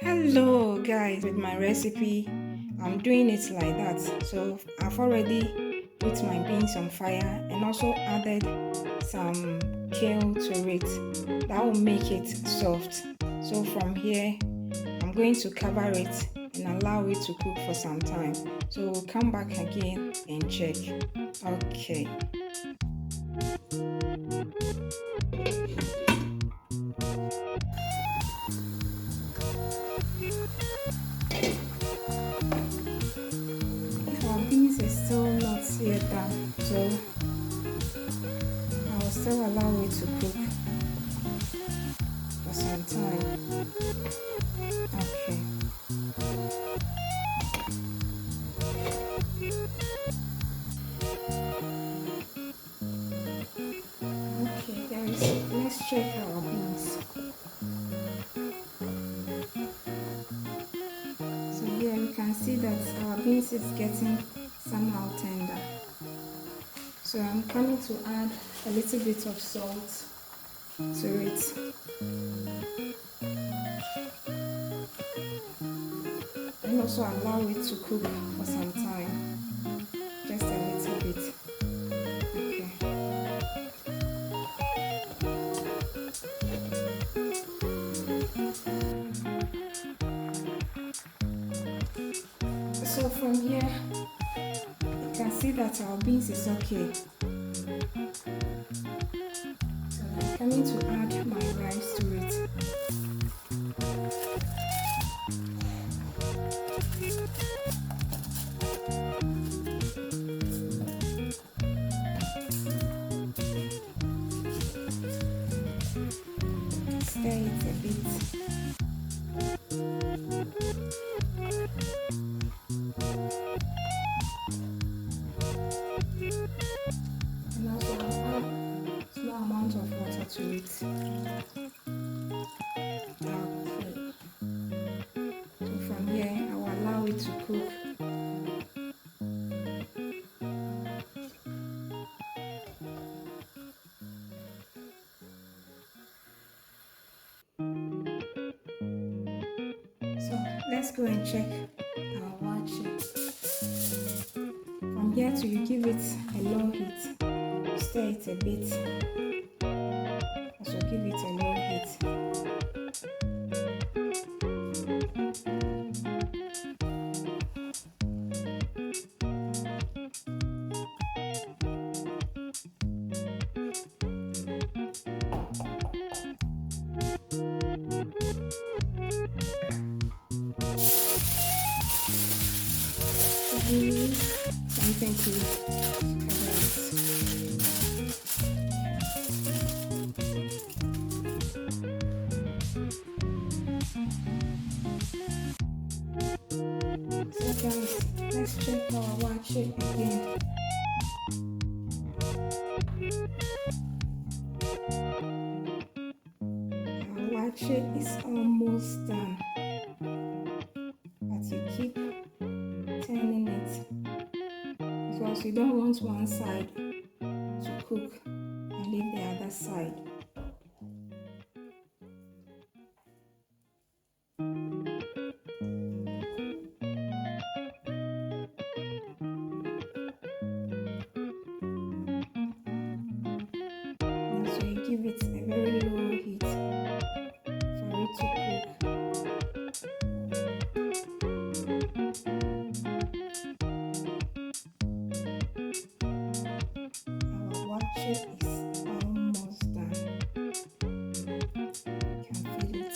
Hello guys, with my recipe I'm doing it like that. So I've already put my beans on fire and also added some kale to it. That will make it soft. So from here I'm going to cover it and allow it to cook for some time. So we'll come back again and check. Okay. Our beans is still not yet done, so I will still allow it to cook for some time. Okay. Okay guys, let's check our beans. So here we can see that our beans is getting somehow tender. So I'm coming to add a little bit of salt to it. And also allow it to cook for some time. Just a little bit. Okay. So from here, you can see that our beans is okay. So I'm coming to add my rice to it. Stir it a bit. And also I'll add small amount of water to it. Okay. So from here, I will allow it to cook. So let's go and check our waakye. From here to you give it a low heat. You stir it a bit. Also give it a low heat. Use something to cover it. So guys, let's check our waakye again. Our waakye is almost done, but you keep turning it because you don't want one side to cook and leave the other side. And so you give it a very low heat for it to cook. Our waakye is almost done. You can feel it.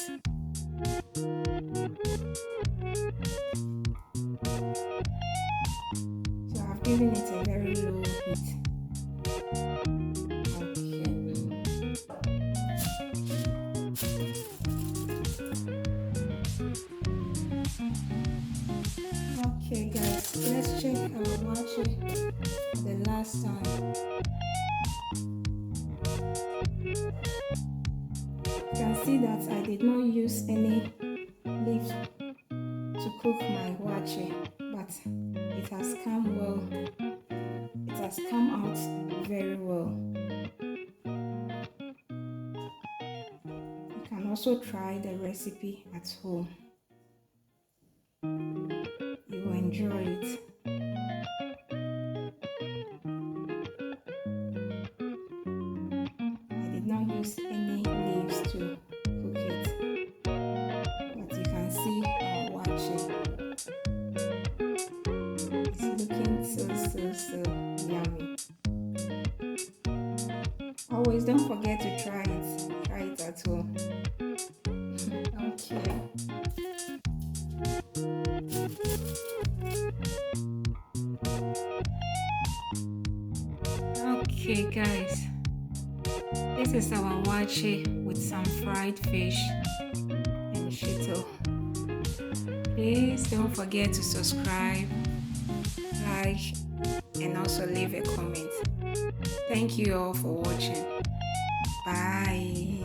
So I've given it a very low heat. Okay guys, let's check our waakye the last time. You can see that I did not use any leaf to cook my waakye, but it has come well. It has come out very well. You can also try the recipe at home. use any leaves to cook it. But you can see our waakye. It's looking so yummy. Always don't forget to try it. Try it at home. Okay. Okay, guys. This is our waakye with some fried fish and shito. Please don't forget to subscribe, like, and also leave a comment. Thank you all for watching. Bye.